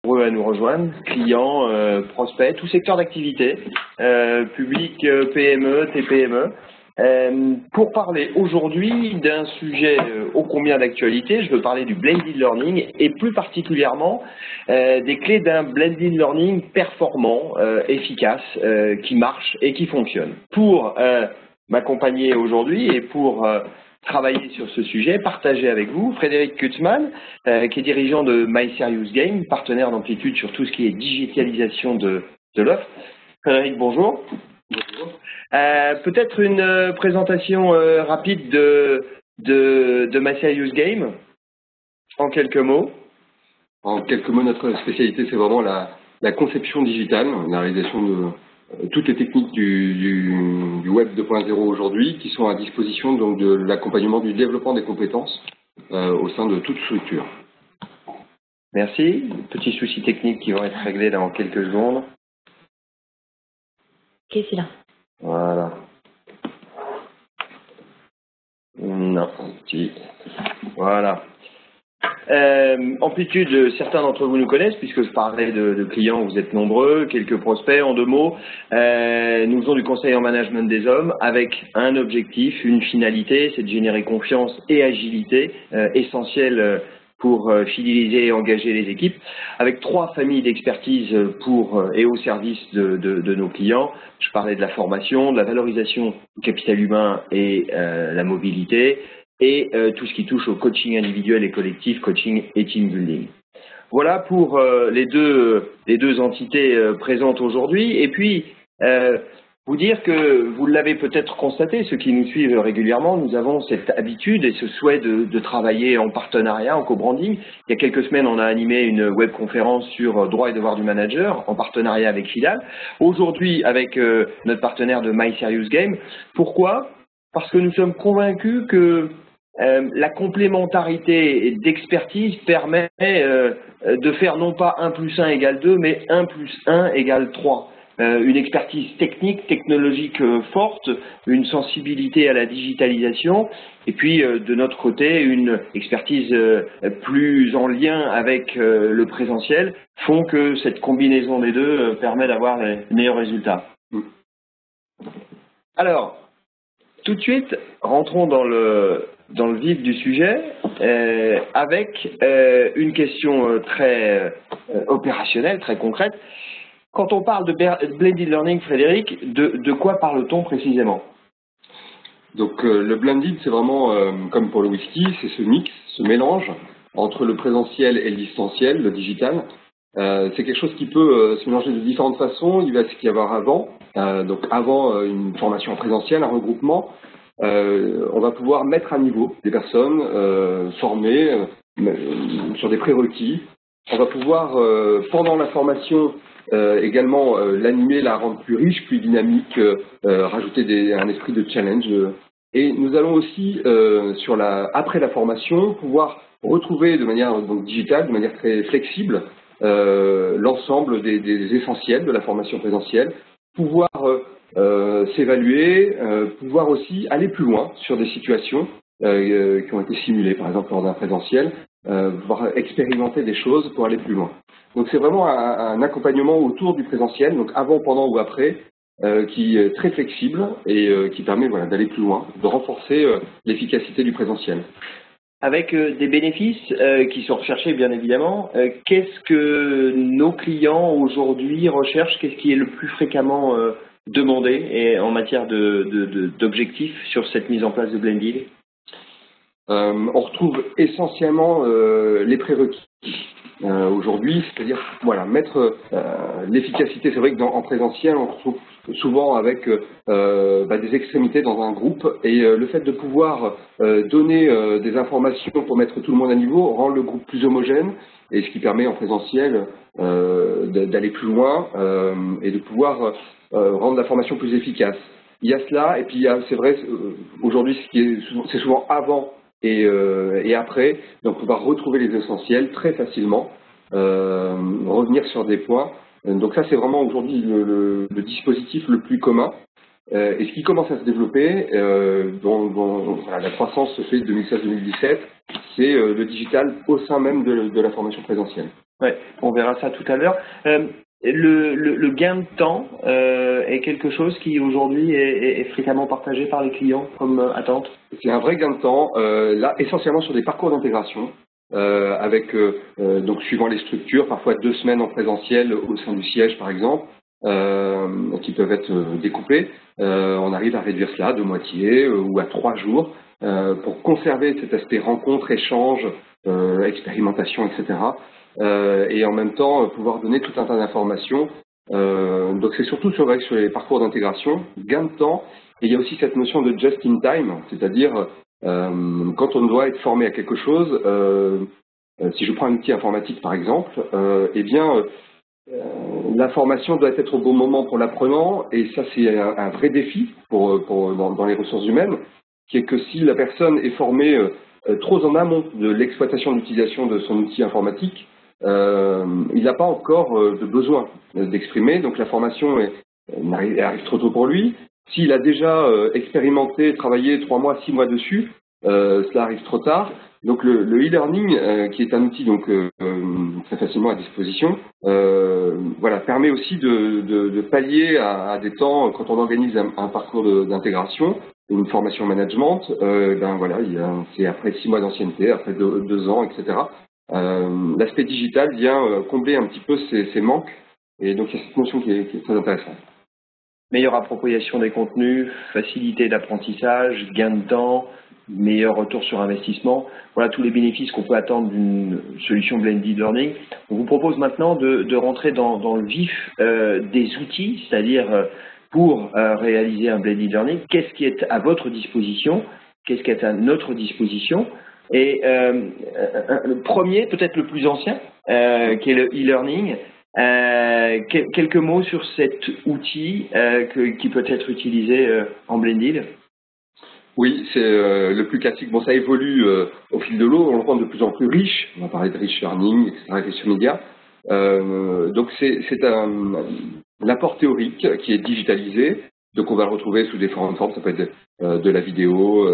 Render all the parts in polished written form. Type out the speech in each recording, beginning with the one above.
Nombreux à nous rejoindre, clients, prospects, tout secteur d'activité, public, PME, TPME, pour parler aujourd'hui d'un sujet ô combien d'actualité. Je veux parler du blended learning et plus particulièrement des clés d'un blended learning performant, efficace, qui marche et qui fonctionne. Pour m'accompagner aujourd'hui et pour travailler sur ce sujet, partager avec vous Frédéric Kutzmann, qui est dirigeant de My Serious Game, partenaire d'Amplitude sur tout ce qui est digitalisation de l'offre. Frédéric, bonjour. Bonjour. Peut-être une présentation rapide de My Serious Game, en quelques mots. En quelques mots, notre spécialité, c'est vraiment la conception digitale, la réalisation de toutes les techniques du Web 2.0 aujourd'hui qui sont à disposition donc de l'accompagnement du développement des compétences au sein de toute structure. Merci. Petits soucis techniques qui vont être réglés dans quelques secondes. Ok, c'est là. Voilà. Non, petit. Voilà. Amplitude, certains d'entre vous nous connaissent puisque je parlais de clients, vous êtes nombreux, quelques prospects. En deux mots, nous faisons du conseil en management des hommes avec un objectif, une finalité, c'est de générer confiance et agilité essentielle pour fidéliser et engager les équipes, avec 3 familles d'expertise pour et au service de nos clients. Je parlais de la formation, de la valorisation du capital humain et la mobilité, et tout ce qui touche au coaching individuel et collectif, coaching et team building. Voilà pour les deux entités présentes aujourd'hui. Et puis, vous dire que vous l'avez peut-être constaté, ceux qui nous suivent régulièrement, nous avons cette habitude et ce souhait de travailler en partenariat, en co-branding. Il y a quelques semaines, on a animé une webconférence sur droit et devoir du manager en partenariat avec Fidal. Aujourd'hui, avec notre partenaire de My Serious Game. Pourquoi ? Parce que nous sommes convaincus que la complémentarité d'expertise permet de faire non pas 1 + 1 = 2, mais 1 + 1 = 3. Une expertise technique, technologique forte, une sensibilité à la digitalisation, et puis de notre côté, une expertise plus en lien avec le présentiel, font que cette combinaison des deux permet d'avoir les meilleurs résultats. Alors, tout de suite, rentrons dans le vif du sujet avec une question très opérationnelle, très concrète. Quand on parle de blended learning, Frédéric, de quoi parle-t-on précisément? Donc le blended, c'est vraiment, comme pour le whisky, c'est ce mix, ce mélange entre le présentiel et le distanciel, le digital. C'est quelque chose qui peut se mélanger de différentes façons. Il va y avoir avant, donc avant une formation en présentiel, un regroupement. On va pouvoir mettre à niveau des personnes formées sur des prérequis. On va pouvoir, pendant la formation, également l'animer, la rendre plus riche, plus dynamique, rajouter un esprit de challenge. Et nous allons aussi, après la formation, pouvoir retrouver de manière donc, digitale, de manière très flexible, l'ensemble des essentiels de la formation présentielle, pouvoir s'évaluer, pouvoir aussi aller plus loin sur des situations qui ont été simulées, par exemple lors d'un présentiel, pouvoir expérimenter des choses pour aller plus loin. Donc c'est vraiment un accompagnement autour du présentiel, donc avant, pendant ou après, qui est très flexible et qui permet voilà, d'aller plus loin, de renforcer l'efficacité du présentiel. Avec des bénéfices qui sont recherchés bien évidemment, qu'est-ce que nos clients aujourd'hui recherchent? Qu'est-ce qui est le plus fréquemment demandé et en matière d'objectifs sur cette mise en place de blended? On retrouve essentiellement les prérequis. Aujourd'hui, c'est-à-dire voilà, mettre l'efficacité. C'est vrai que en présentiel, on retrouve souvent avec des extrémités dans un groupe et le fait de pouvoir donner des informations pour mettre tout le monde à niveau rend le groupe plus homogène et ce qui permet en présentiel d'aller plus loin et de pouvoir rendre la formation plus efficace. Il y a cela et puis c'est vrai aujourd'hui c'est souvent avant et après, donc pouvoir retrouver les essentiels très facilement, revenir sur des points. Donc ça, c'est vraiment aujourd'hui le dispositif le plus commun. Et ce qui commence à se développer, dont la croissance se fait de 2016-2017, c'est le digital au sein même de la formation présentielle. Ouais, on verra ça tout à l'heure. Le gain de temps est quelque chose qui aujourd'hui est fréquemment partagé par les clients comme attente. C'est un vrai gain de temps, là essentiellement sur des parcours d'intégration, avec donc suivant les structures, parfois 2 semaines en présentiel au sein du siège par exemple, qui peuvent être découpés. On arrive à réduire cela de moitié ou à 3 jours pour conserver cet aspect rencontre, échange, expérimentation, etc. Et en même temps pouvoir donner tout un tas d'informations. Donc c'est surtout sur les parcours d'intégration, gain de temps, et il y a aussi cette notion de just in time, c'est-à-dire quand on doit être formé à quelque chose, si je prends un outil informatique par exemple, eh bien l'information doit être au bon moment pour l'apprenant, et ça c'est un vrai défi dans les ressources humaines, qui est que si la personne est formée trop en amont de l'exploitation de l'utilisation de son outil informatique, il n'a pas encore de besoin d'exprimer, donc la formation arrive trop tôt pour lui. S'il a déjà expérimenté, travaillé 3 mois, 6 mois dessus, cela arrive trop tard. Donc le e-learning, qui est un outil donc très facilement à disposition, voilà, permet aussi de pallier à des temps quand on organise un parcours d'intégration, une formation management. Ben voilà, c'est après 6 mois d'ancienneté, après 2 ans, etc. L'aspect digital vient combler un petit peu ces manques, et donc il y a cette notion qui est très intéressante. Meilleure appropriation des contenus, facilité d'apprentissage, gain de temps, meilleur retour sur investissement. Voilà tous les bénéfices qu'on peut attendre d'une solution blended learning. On vous propose maintenant de rentrer dans le vif des outils, c'est-à-dire pour réaliser un blended learning, qu'est-ce qui est à votre disposition, qu'est-ce qui est à notre disposition. Et le premier, peut-être le plus ancien, qui est le e-learning. Quelques mots sur cet outil qui peut être utilisé en blended. Oui, c'est le plus classique. Bon, ça évolue au fil de l'eau, on le rend de plus en plus riche. On va parler de rich learning, etc., rich media. Donc c'est l'apport théorique qui est digitalisé. Donc on va le retrouver sous différentes formes. Ça peut être de la vidéo,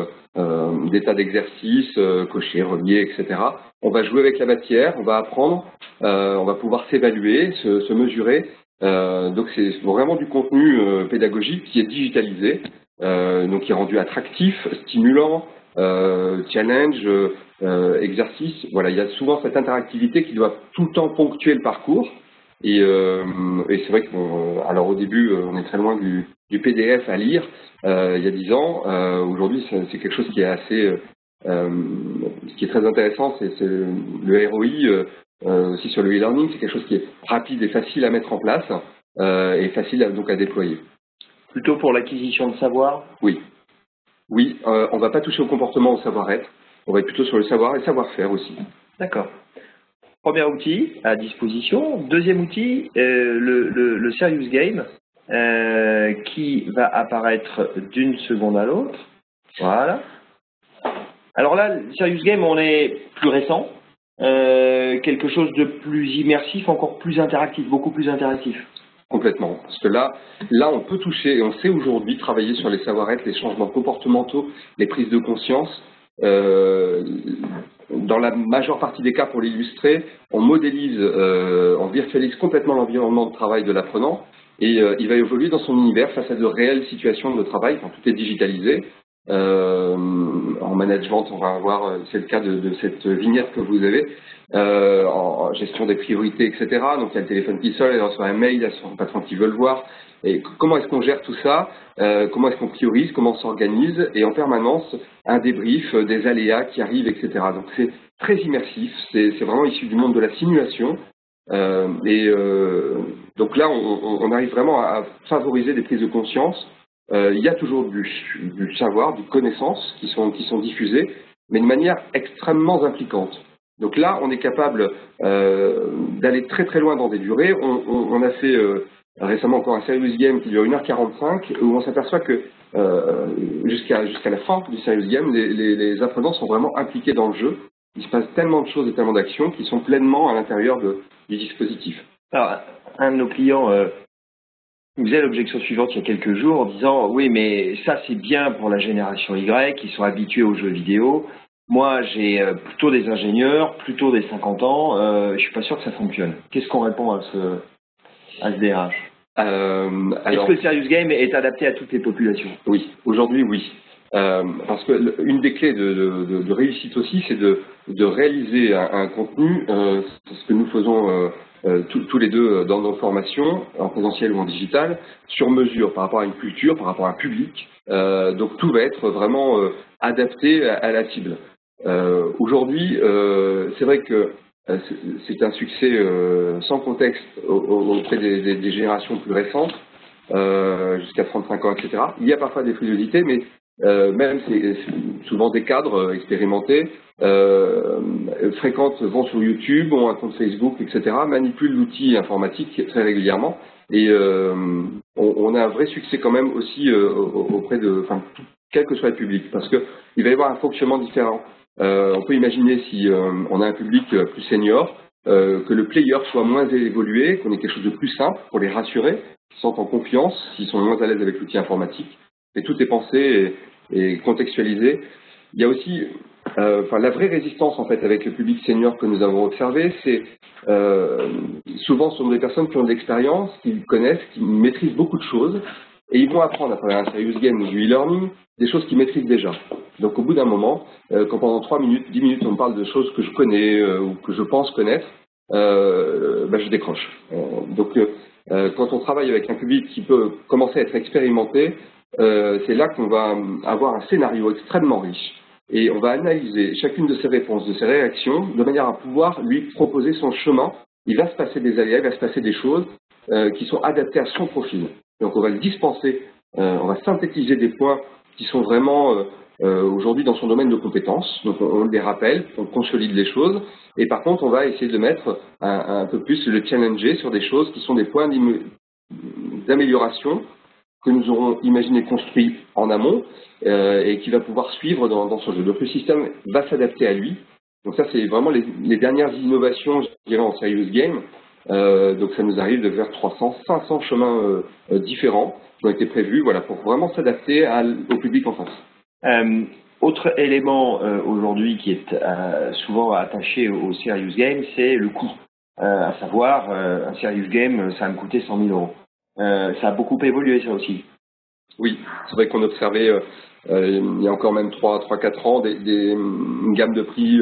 des tas d'exercices, cocher, relier, etc. On va jouer avec la matière, on va apprendre, on va pouvoir s'évaluer, se mesurer. Donc c'est vraiment du contenu pédagogique qui est digitalisé, donc qui est rendu attractif, stimulant, challenge, exercice. Voilà, il y a souvent cette interactivité qui doit tout le temps ponctuer le parcours. Et c'est vrai que alors au début, on est très loin du PDF à lire il y a 10 ans. Aujourd'hui, c'est quelque chose qui est assez, qui est très intéressant. C'est le ROI aussi sur le e-learning. C'est quelque chose qui est rapide et facile à mettre en place et facile donc à déployer. Plutôt pour l'acquisition de savoir? Oui. Oui, on ne va pas toucher au comportement, au savoir-être. On va être plutôt sur le savoir et le savoir-faire aussi. D'accord. Premier outil à disposition. Deuxième outil, le Serious Game, qui va apparaître d'une seconde à l'autre. Voilà. Alors là, le Serious Game, on est plus récent. Quelque chose de plus immersif, encore plus interactif, beaucoup plus interactif. Complètement. Parce que là, on peut toucher, et on sait aujourd'hui travailler sur les savoir-être, les changements comportementaux, les prises de conscience. Dans la majeure partie des cas, pour l'illustrer, on modélise, on virtualise complètement l'environnement de travail de l'apprenant, et il va évoluer dans son univers face à de réelles situations de travail quand tout est digitalisé. En management, on va avoir, c'est le cas de cette vignette que vous avez, en gestion des priorités, etc. Donc il y a le téléphone qui sonne, il reçoit un mail, il y a son patron qui veut le voir. Et comment est-ce qu'on gère tout ça? Comment est-ce qu'on priorise? Comment on s'organise? Et en permanence, un débrief des aléas qui arrivent, etc. Donc c'est très immersif, c'est vraiment issu du monde de la simulation. Donc là, on arrive vraiment à favoriser des prises de conscience. Il y a toujours du savoir, du connaissance qui sont diffusées, mais de manière extrêmement impliquante. Donc là, on est capable d'aller très très loin dans des durées. On a fait récemment encore un Serious Game qui dure 1h45, où on s'aperçoit que jusqu'à la fin du Serious Game, les apprenants sont vraiment impliqués dans le jeu. Il se passe tellement de choses et tellement d'actions qui sont pleinement à l'intérieur du dispositif. Alors, un de nos clients nous faisait l'objection suivante il y a quelques jours en disant « Oui, mais ça c'est bien pour la génération Y, qui sont habitués aux jeux vidéo, Moi, j'ai plutôt des ingénieurs, plutôt des 50 ans. Je suis pas sûr que ça fonctionne. Qu'est-ce qu'on répond à ce DRH? Est-ce que le serious game est adapté à toutes les populations? Oui, aujourd'hui, oui. Parce que une des clés de réussite aussi, c'est de réaliser un contenu, c'est ce que nous faisons tous les deux dans nos formations, en présentiel ou en digital, sur mesure, par rapport à une culture, par rapport à un public. Donc tout va être vraiment adapté à la cible. Aujourd'hui, c'est vrai que c'est un succès sans contexte auprès des générations plus récentes, jusqu'à 35 ans, etc. Il y a parfois des frilosités, mais même c'est souvent des cadres expérimentés, fréquentent, vont sur YouTube, ont un compte Facebook, etc., manipulent l'outil informatique très régulièrement. Et on a un vrai succès quand même aussi auprès enfin, quel que soit le public, parce que il va y avoir un fonctionnement différent. On peut imaginer si on a un public plus senior, que le player soit moins évolué, qu'on ait quelque chose de plus simple pour les rassurer, qu'ils sentent en confiance, s'ils sont moins à l'aise avec l'outil informatique. Et tout est pensé et contextualisé. Il y a aussi la vraie résistance en fait avec le public senior que nous avons observé, c'est souvent ce sont des personnes qui ont de l'expérience, qui connaissent, qui maîtrisent beaucoup de choses, et ils vont apprendre à travers un serious game ou du e-learning des choses qu'ils maîtrisent déjà. Donc au bout d'un moment, quand pendant 3 minutes, 10 minutes, on me parle de choses que je connais ou que je pense connaître, je décroche. Quand on travaille avec un public qui peut commencer à être expérimenté, c'est là qu'on va avoir un scénario extrêmement riche. Et on va analyser chacune de ses réponses, de ses réactions, de manière à pouvoir lui proposer son chemin. Il va se passer des aléas, il va se passer des choses qui sont adaptées à son profil. Donc on va le dispenser, on va synthétiser des points qui sont vraiment aujourd'hui dans son domaine de compétences. Donc on les rappelle, on consolide les choses. Et par contre, on va essayer de mettre un peu plus le challenger sur des choses qui sont des points d'amélioration que nous aurons imaginé construit en amont et qui va pouvoir suivre dans ce jeu. Donc le système va s'adapter à lui. Donc ça, c'est vraiment les dernières innovations, je dirais, en serious game. Donc ça nous arrive de faire 300, 500 chemins différents qui ont été prévus, voilà, pour vraiment s'adapter au public en face. Autre élément aujourd'hui qui est souvent attaché au serious game, c'est le coût. À savoir, un serious game, ça va me coûter 100 000 euros. Ça a beaucoup évolué, ça aussi. Oui, c'est vrai qu'on observait il y a encore même 3-4 ans une gamme de prix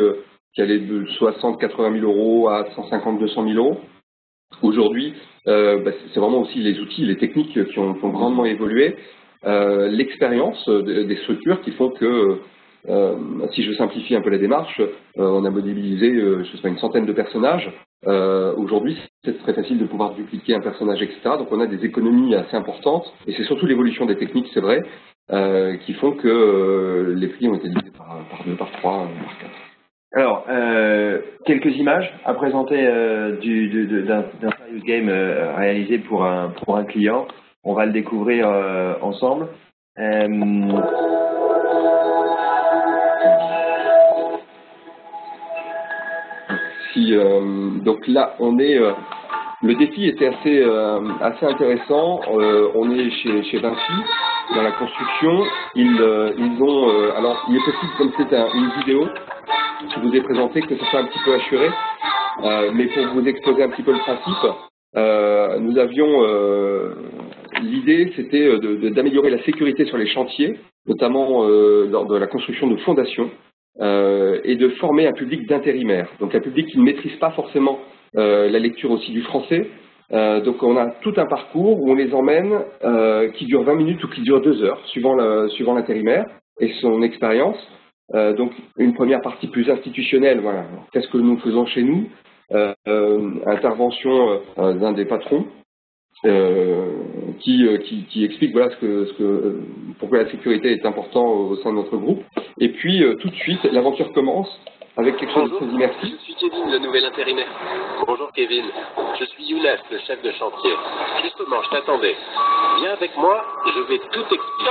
qui allait de 60-80 000 euros à 150-200 000 euros. Aujourd'hui, c'est vraiment aussi les outils, les techniques qui ont grandement évolué, l'expérience des structures qui font que, si je simplifie un peu la démarche, on a modélisé, une centaine de personnages. Aujourd'hui, c'est très facile de pouvoir dupliquer un personnage, etc. Donc on a des économies assez importantes, et c'est surtout l'évolution des techniques, c'est vrai, qui font que les prix ont été divisés par 2, par 3, par 4. Alors, quelques images à présenter d'un serious game réalisé pour un client. On va le découvrir ensemble. Donc là, on est. Le défi était assez intéressant. On est chez Vinci dans la construction. Ils ont. Alors, il est possible, comme c'est une vidéo, je vous ai présenté, que ce soit un petit peu assuré, mais pour vous exposer un petit peu le principe, nous avions l'idée, c'était d'améliorer la sécurité sur les chantiers, notamment lors de la construction de fondations, et de former un public d'intérimaires, donc un public qui ne maîtrise pas forcément la lecture aussi du français. Donc on a tout un parcours où on les emmène qui dure 20 minutes ou qui dure 2 heures, suivant l'intérimaire et son expérience. Donc une première partie plus institutionnelle, voilà. Qu'est-ce que nous faisons chez nous, intervention d'un des patrons qui explique voilà pourquoi la sécurité est importante au sein de notre groupe. Et puis tout de suite l'aventure commence avec quelque chose de très immersif. Je suis Kevin, le nouvel intérimaire. Bonjour Kevin, je suis Younes, le chef de chantier. Justement, je t'attendais. Viens avec moi, je vais tout expliquer.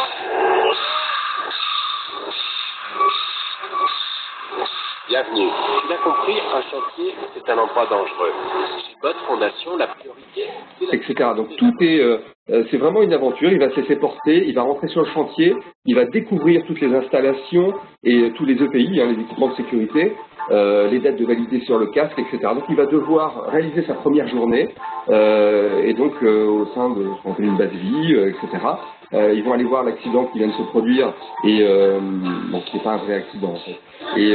Bienvenue. Tu l'as compris, un chantier, c'est un endroit dangereux. Chez Bot Fondation, la priorité, c'est la... etc. Donc tout est, c'est vraiment une aventure. Il va se laisser porter, il va rentrer sur le chantier, il va découvrir toutes les installations et tous les EPI, les équipements de sécurité, les dates de validité sur le casque, etc. Donc il va devoir réaliser sa première journée et donc au sein de ce qu'on appelle une base vie, etc. Ils vont aller voir l'accident qui vient de se produire et bon, c'est pas un vrai accident en fait. Et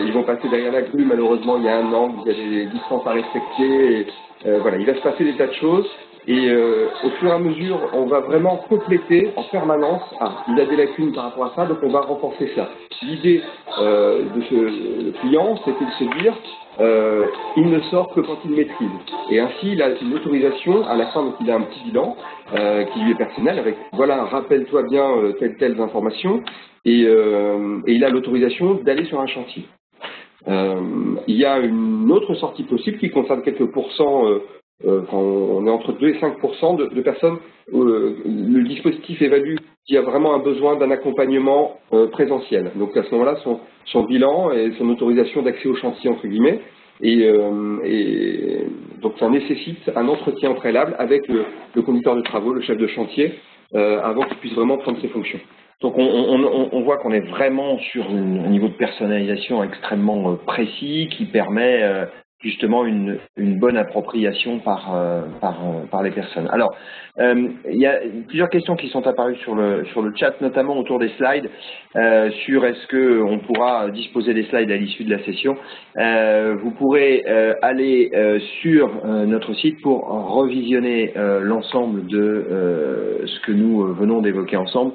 ils vont passer derrière la grue. Malheureusement, il y a un angle, il y a des distances à respecter. Et, voilà, il va se passer des tas de choses. Et au fur et à mesure, on va vraiment compléter en permanence. Ah, il a des lacunes par rapport à ça, donc on va renforcer ça. L'idée de ce client, c'était de se dire, il ne sort que quand il maîtrise. Et ainsi, il a une autorisation, à la fin, donc il a un petit bilan qui lui est personnel, avec, voilà, rappelle-toi bien telles informations, et il a l'autorisation d'aller sur un chantier. Il y a une autre sortie possible qui concerne quelques pourcents, on est entre 2 et 5% de personnes, le dispositif évalue qu'il y a vraiment un besoin d'un accompagnement présentiel. Donc à ce moment-là, son bilan et son autorisation d'accès au chantier, entre guillemets, et donc ça nécessite un entretien au préalable avec le conducteur de travaux, le chef de chantier, avant qu'il puisse vraiment prendre ses fonctions. Donc on voit qu'on est vraiment sur un niveau de personnalisation extrêmement précis qui permet justement une bonne appropriation par les personnes. Alors, il y a plusieurs questions qui sont apparues sur le chat, notamment autour des slides, sur est-ce qu'on pourra disposer des slides à l'issue de la session. Vous pourrez aller sur notre site pour revisionner l'ensemble de ce que nous venons d'évoquer ensemble,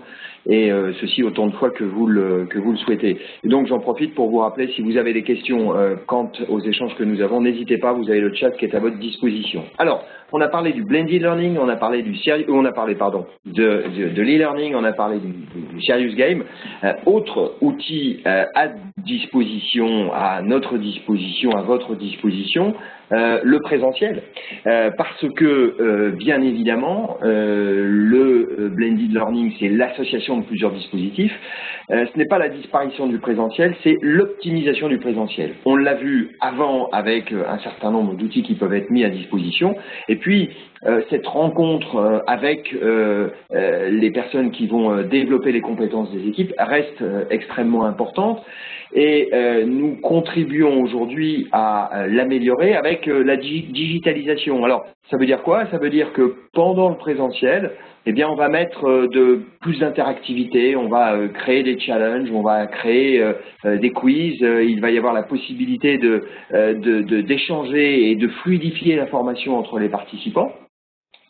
et ceci autant de fois que vous le souhaitez. Et donc j'en profite pour vous rappeler, si vous avez des questions quant aux échanges que nous avons, n'hésitez pas, vous avez le chat qui est à votre disposition. Alors, on a parlé du blended learning, on a parlé de l'e-learning, on a parlé du serious game. Autre outil à disposition, à notre disposition, à votre disposition, le présentiel, parce que bien évidemment le blended learning, c'est l'association de plusieurs dispositifs. Ce n'est pas la disparition du présentiel, c'est l'optimisation du présentiel. On l'a vu avant avec un certain nombre d'outils qui peuvent être mis à disposition, et puis cette rencontre avec les personnes qui vont développer les compétences des équipes reste extrêmement importante, et nous contribuons aujourd'hui à l'améliorer avec la digitalisation. Alors, ça veut dire quoi? Ça veut dire que pendant le présentiel, eh bien, on va mettre plus d'interactivité, on va créer des challenges, on va créer des quiz, il va y avoir la possibilité d'échanger et de fluidifier l'information entre les participants.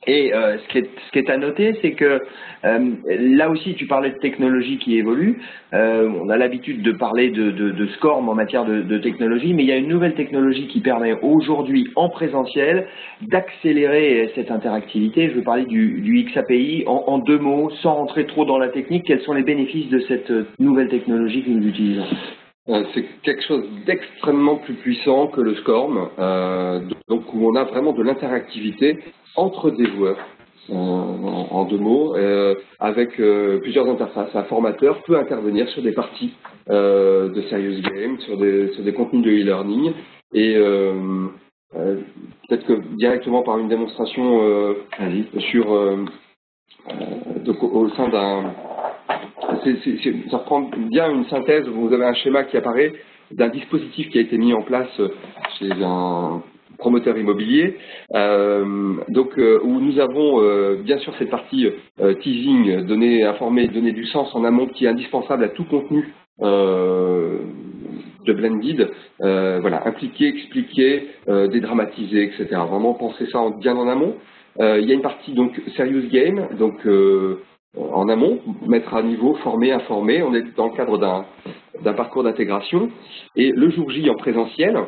Et ce qui est à noter, c'est que là aussi, tu parlais de technologie qui évolue. On a l'habitude de parler de SCORM en matière de technologie, mais il y a une nouvelle technologie qui permet aujourd'hui, en présentiel, d'accélérer cette interactivité. Je veux parler du XAPI. En deux mots, sans rentrer trop dans la technique, quels sont les bénéfices de cette nouvelle technologie que nous utilisons? C'est quelque chose d'extrêmement plus puissant que le SCORM, donc où on a vraiment de l'interactivité entre des joueurs, en deux mots, avec plusieurs interfaces. Un formateur peut intervenir sur des parties de serious game, sur des contenus de e-learning, et peut-être que directement par une démonstration donc au sein d'un... ça reprend bien une synthèse. Vous avez un schéma qui apparaît d'un dispositif qui a été mis en place chez un promoteur immobilier, où nous avons bien sûr cette partie teasing, donner, informer, donner du sens en amont, qui est indispensable à tout contenu de blended, voilà, impliquer, expliquer, dédramatiser, etc. Vraiment penser ça bien en amont. Il y a une partie donc serious game, donc en amont, mettre à niveau, former, informer. On est dans le cadre d'un parcours d'intégration. Et le jour J en présentiel,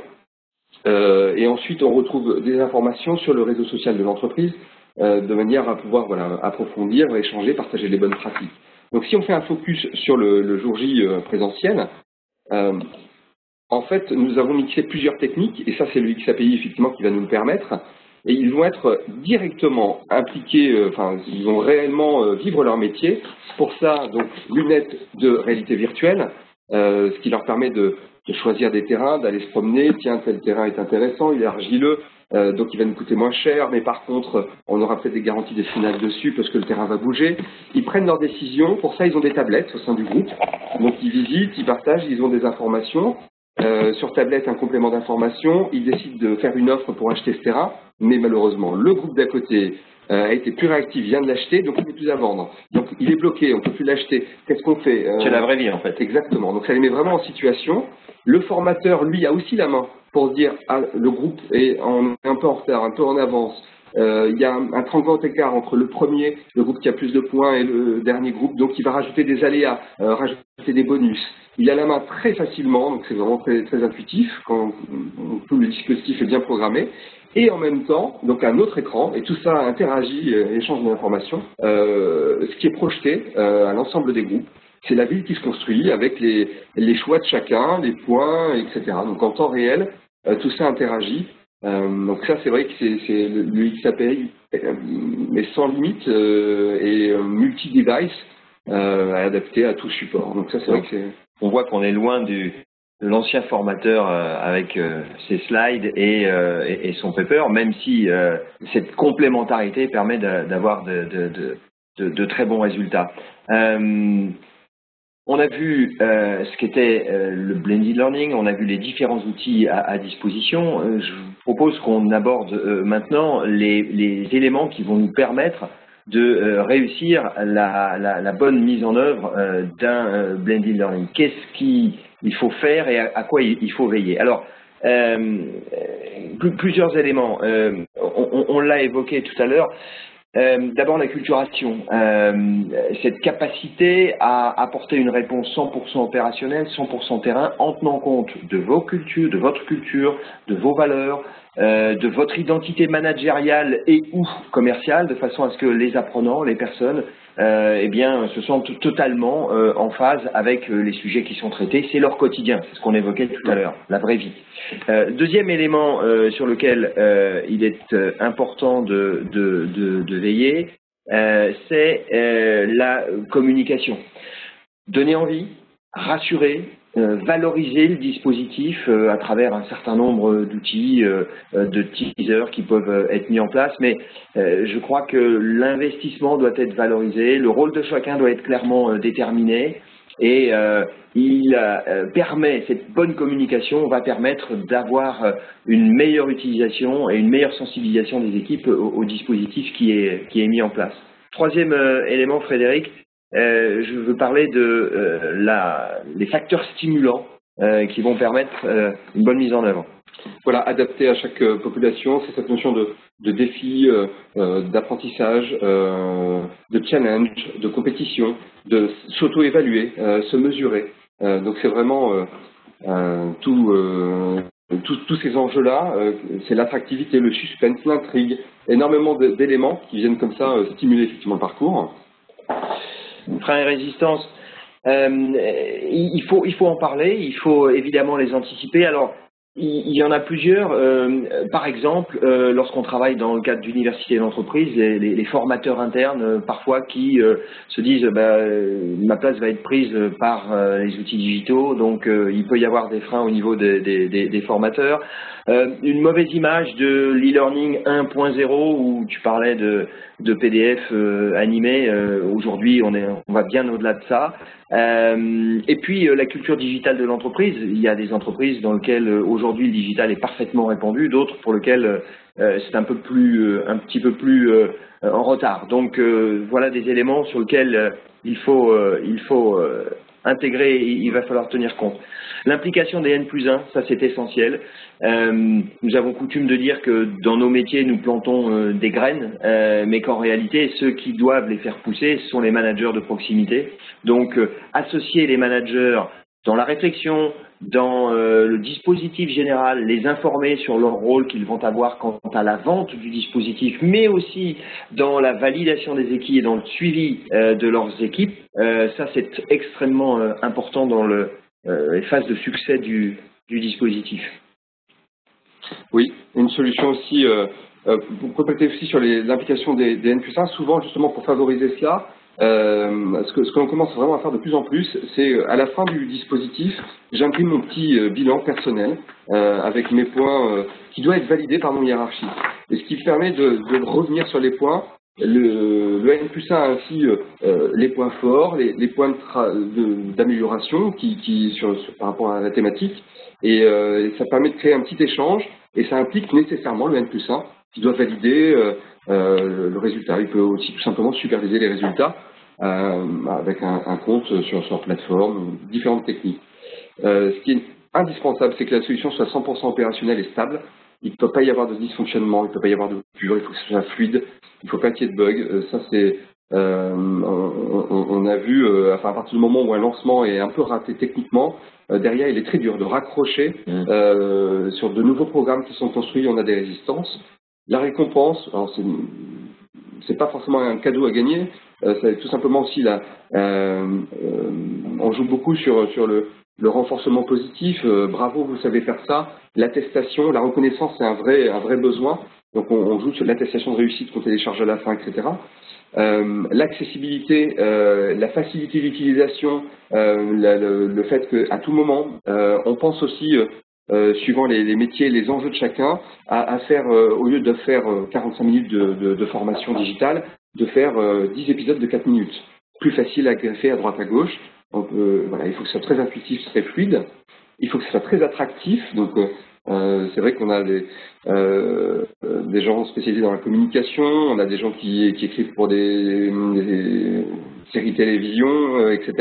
et ensuite on retrouve des informations sur le réseau social de l'entreprise, de manière à pouvoir approfondir, échanger, partager les bonnes pratiques. Donc si on fait un focus sur le jour J présentiel, en fait nous avons mixé plusieurs techniques, et ça c'est le XAPI effectivement qui va nous le permettre. Et ils vont être directement impliqués, ils vont réellement vivre leur métier. Pour ça, donc, lunettes de réalité virtuelle, ce qui leur permet de de choisir des terrains, d'aller se promener. Tiens, tel terrain est intéressant, il est argileux, donc il va nous coûter moins cher, mais par contre, on aura peut-être des garanties décennales dessus parce que le terrain va bouger. Ils prennent leurs décisions. Pour ça, ils ont des tablettes au sein du groupe. Donc ils visitent, ils partagent, ils ont des informations. Sur tablette, un complément d'information. Ils décident de faire une offre pour acheter ce terrain, mais malheureusement, le groupe d'à côté a été plus réactif, vient de l'acheter, donc il n'est plus à vendre. Donc il est bloqué, on ne peut plus l'acheter. Qu'est-ce qu'on fait C'est la vraie vie en fait. Exactement. Donc ça les met vraiment en situation. Le formateur, lui, a aussi la main pour se dire ah, le groupe est un peu en retard, un peu en avance. Il y a un 30 grand écart entre le premier, le groupe qui a plus de points, et le dernier groupe, donc il va rajouter des aléas, rajouter des bonus. Il a la main très facilement, donc c'est vraiment très, très intuitif quand tout le dispositif est bien programmé. Et en même temps, donc un autre écran, et tout ça interagit, échange d'informations, ce qui est projeté à l'ensemble des groupes. C'est la ville qui se construit avec les choix de chacun, les points, etc. Donc en temps réel, tout ça interagit. Donc ça, c'est vrai que c'est le XAPI, mais sans limite et multi-device adapté à tout support. Donc ça, c'est vrai que c'est... On voit qu'on est loin de l'ancien formateur avec ses slides et son paper, même si cette complémentarité permet d'avoir de très bons résultats. On a vu ce qu'était le blended learning, on a vu les différents outils à disposition. Je vous propose qu'on aborde maintenant les éléments qui vont nous permettre de réussir la bonne mise en œuvre d'un blended learning. Qu'est-ce qu'il faut faire et à quoi il faut veiller? Alors, plusieurs éléments. On l'a évoqué tout à l'heure. D'abord la culturation, cette capacité à apporter une réponse 100% opérationnelle, 100% terrain, en tenant compte de vos cultures, de votre culture, de vos valeurs, de votre identité managériale et ou commerciale, de façon à ce que les apprenants, les personnes, eh bien, se sentent totalement en phase avec les sujets qui sont traités. C'est leur quotidien, c'est ce qu'on évoquait tout à l'heure, la vraie vie. Deuxième élément sur lequel il est important de veiller, c'est la communication. Donner envie, rassurer, valoriser le dispositif à travers un certain nombre d'outils, de teasers qui peuvent être mis en place, mais je crois que l'investissement doit être valorisé, le rôle de chacun doit être clairement déterminé, et il permet, cette bonne communication va permettre d'avoir une meilleure utilisation et une meilleure sensibilisation des équipes au dispositif qui est mis en place. Troisième élément, Frédéric, je veux parler les facteurs stimulants qui vont permettre une bonne mise en œuvre. Voilà, adapté à chaque population, c'est cette notion de défi, d'apprentissage, de challenge, de compétition, de s'auto-évaluer, se mesurer. Donc c'est vraiment tous ces enjeux-là, c'est l'attractivité, le suspense, l'intrigue, énormément d'éléments qui viennent comme ça stimuler effectivement le parcours. Frein et résistance, il faut en parler, il faut évidemment les anticiper. Alors, il y en a plusieurs. Par exemple, lorsqu'on travaille dans le cadre d'universités et d'entreprises, les formateurs internes, parfois, qui se disent ma place va être prise par les outils digitaux, donc il peut y avoir des freins au niveau des formateurs. Une mauvaise image de l'e-learning 1.0 où tu parlais de PDF animés. Aujourd'hui, on va bien au-delà de ça. Et puis la culture digitale de l'entreprise. Il y a des entreprises dans lesquelles aujourd'hui le digital est parfaitement répandu, d'autres pour lesquelles c'est un petit peu plus en retard. Donc voilà des éléments sur lesquels il faut intégrer, il va falloir tenir compte. L'implication des N+1, ça c'est essentiel. Nous avons coutume de dire que dans nos métiers, nous plantons des graines, mais qu'en réalité, ceux qui doivent les faire pousser sont les managers de proximité. Donc, associer les managers dans la réflexion, dans le dispositif général, les informer sur leur rôle qu'ils vont avoir quant à la vente du dispositif, mais aussi dans la validation des équipes et dans le suivi de leurs équipes, ça c'est extrêmement important dans les phases de succès du dispositif. Oui, une solution aussi, pour compléter aussi sur l'implication des N+1, souvent justement pour favoriser cela, Ce que l'on commence vraiment à faire de plus en plus, c'est à la fin du dispositif, j'imprime mon petit bilan personnel avec mes points qui doit être validé par mon hiérarchie. Et ce qui permet de revenir sur les points. Le N+1 a ainsi les points forts, les points d'amélioration par rapport à la thématique, et ça permet de créer un petit échange, et ça implique nécessairement le N+1 qui doit valider le résultat. Il peut aussi tout simplement superviser les résultats avec un compte sur plateforme, différentes techniques. Ce qui est indispensable, c'est que la solution soit 100% opérationnelle et stable. Il ne peut pas y avoir de dysfonctionnement, il ne peut pas y avoir de coupure, il faut que ce soit fluide, il ne faut pas qu'il y ait de bugs. Ça, c'est, on a vu, à partir du moment où un lancement est un peu raté techniquement, derrière, il est très dur de raccrocher sur de nouveaux programmes qui sont construits, on a des résistances. La récompense, alors c'est pas forcément un cadeau à gagner, c'est tout simplement aussi on joue beaucoup sur le renforcement positif, bravo, vous savez faire ça, l'attestation, la reconnaissance, c'est un vrai besoin, donc on joue sur l'attestation de réussite qu'on télécharge à la fin, etc. L'accessibilité, la facilité d'utilisation, le fait qu'à tout moment, on pense aussi, suivant les métiers, les enjeux de chacun, à faire, au lieu de faire 45 minutes de formation digitale, de faire 10 épisodes de 4 minutes. Plus facile à greffer à droite à gauche. Donc, voilà, il faut que ce soit très intuitif, très fluide. Il faut que ce soit très attractif. Donc, c'est vrai qu'on a des gens spécialisés dans la communication, on a des gens qui écrivent pour des séries télévision, etc.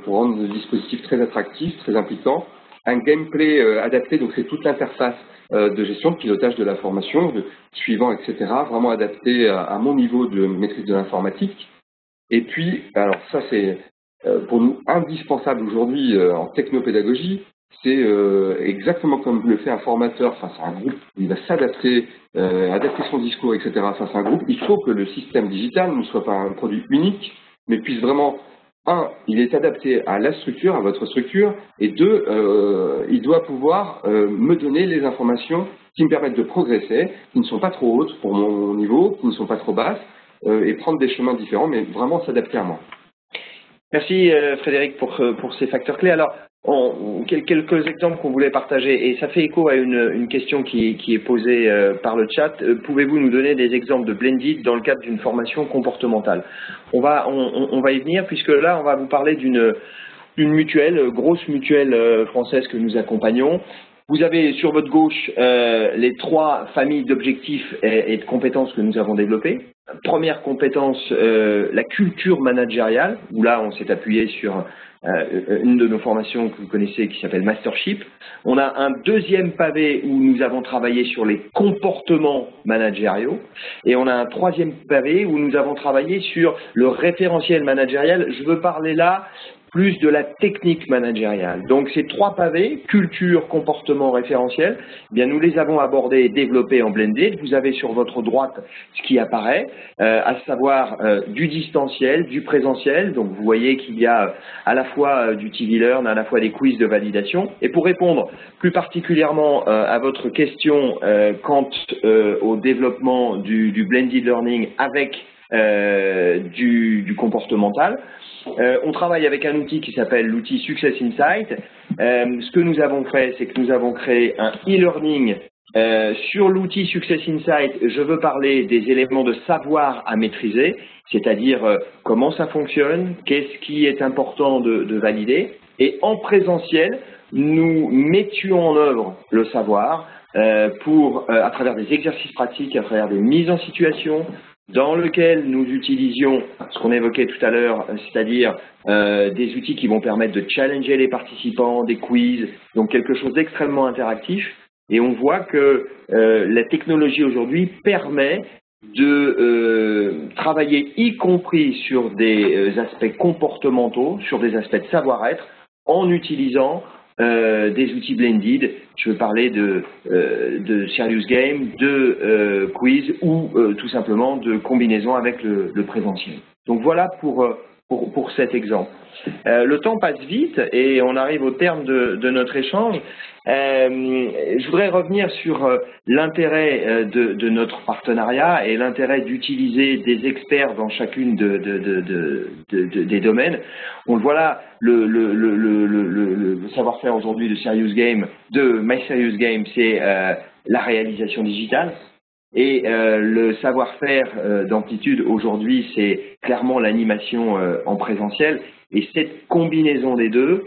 Pour rendre le dispositif très attractif, très impliquant. Un gameplay adapté, donc c'est toute l'interface de gestion, de pilotage de la formation, de suivant, etc. Vraiment adapté à mon niveau de maîtrise de l'informatique. Et puis, alors ça c'est pour nous indispensable aujourd'hui en technopédagogie, c'est exactement comme le fait un formateur face à un groupe, il va s'adapter, adapter son discours, etc. face à un groupe. Il faut que le système digital ne soit pas un produit unique, mais puisse vraiment, il est adapté à la structure, à votre structure, et deux, il doit pouvoir me donner les informations qui me permettent de progresser, qui ne sont pas trop hautes pour mon niveau, qui ne sont pas trop basses, et prendre des chemins différents, mais vraiment s'adapter à moi. Merci Frédéric pour ces facteurs clés. Alors, quelques exemples qu'on voulait partager, et ça fait écho à une question qui est posée par le chat. Pouvez-vous nous donner des exemples de blended dans le cadre d'une formation comportementale? On va y venir, puisque là, on va vous parler d'une mutuelle, grosse mutuelle française que nous accompagnons. Vous avez sur votre gauche les 3 familles d'objectifs et de compétences que nous avons développées. Première compétence, la culture managériale, où là on s'est appuyé sur une de nos formations que vous connaissez qui s'appelle Mastership. On a un deuxième pavé où nous avons travaillé sur les comportements managériaux, et on a un troisième pavé où nous avons travaillé sur le référentiel managérial. Je veux parler là plus de la technique managériale. Donc ces 3 pavés, culture, comportement, référentiel, eh bien nous les avons abordés et développés en blended. Vous avez sur votre droite ce qui apparaît, à savoir du distanciel, du présentiel. Donc vous voyez qu'il y a à la fois du TV Learn, à la fois des quiz de validation. Et pour répondre plus particulièrement à votre question quant au développement du blended learning avec du comportemental, on travaille avec un outil qui s'appelle l'outil Success Insight. Ce que nous avons fait, c'est que nous avons créé un e-learning sur l'outil Success Insight. Je veux parler des éléments de savoir à maîtriser, c'est-à-dire comment ça fonctionne, qu'est-ce qui est important de valider. Et en présentiel, nous mettions en œuvre le savoir à travers des exercices pratiques, à travers des mises en situation, dans lequel nous utilisions ce qu'on évoquait tout à l'heure, c'est-à-dire des outils qui vont permettre de challenger les participants, des quiz, donc quelque chose d'extrêmement interactif. Et on voit que la technologie aujourd'hui permet de travailler y compris sur des aspects comportementaux, sur des aspects de savoir-être, en utilisant des outils blended. Je veux parler de serious game, de quiz ou tout simplement de combinaison avec le présentiel. Donc voilà pour pour cet exemple. Le temps passe vite et on arrive au terme de notre échange. Je voudrais revenir sur l'intérêt de notre partenariat et l'intérêt d'utiliser des experts dans chacune des domaines. On le voit là, le savoir-faire aujourd'hui de My Serious Game, c'est la réalisation digitale. Et le savoir-faire d'Amplitude aujourd'hui, c'est clairement l'animation en présentiel. Et cette combinaison des deux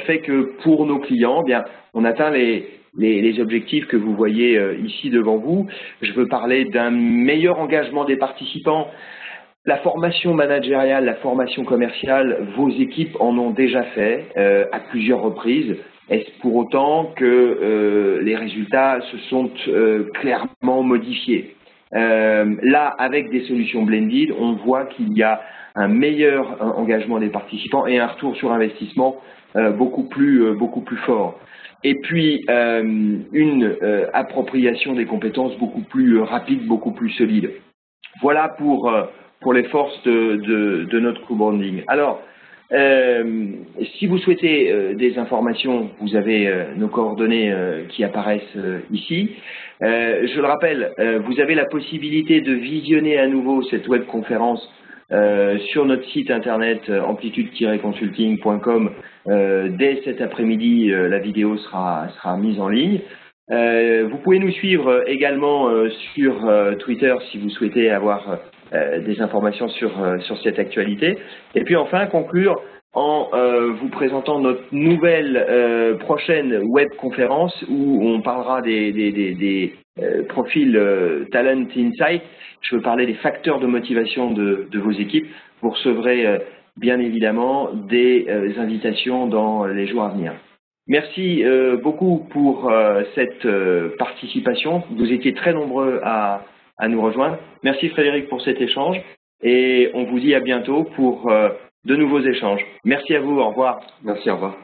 fait que pour nos clients, bien, on atteint les objectifs que vous voyez ici devant vous. Je veux parler d'un meilleur engagement des participants. La formation managériale, la formation commerciale, vos équipes en ont déjà fait à plusieurs reprises. Est-ce pour autant que les résultats se sont clairement modifiés? Là, avec des solutions blended, on voit qu'il y a un meilleur engagement des participants et un retour sur investissement beaucoup plus fort. Et puis, une appropriation des compétences beaucoup plus rapide, beaucoup plus solide. Voilà pour les forces de notre co-branding. Alors, si vous souhaitez des informations, vous avez nos coordonnées qui apparaissent ici. Je le rappelle, vous avez la possibilité de visionner à nouveau cette webconférence sur notre site internet amplitude-consulting.com. Dès cet après-midi, la vidéo sera mise en ligne. Vous pouvez nous suivre également sur Twitter si vous souhaitez avoir des informations sur cette actualité. Et puis enfin, conclure en vous présentant notre nouvelle prochaine webconférence où on parlera des profils Talent Insight. Je veux parler des facteurs de motivation de vos équipes. Vous recevrez bien évidemment des invitations dans les jours à venir. Merci beaucoup pour cette participation. Vous étiez très nombreux à nous rejoindre. Merci Frédéric pour cet échange et on vous dit à bientôt pour de nouveaux échanges. Merci à vous, au revoir. Merci, au revoir.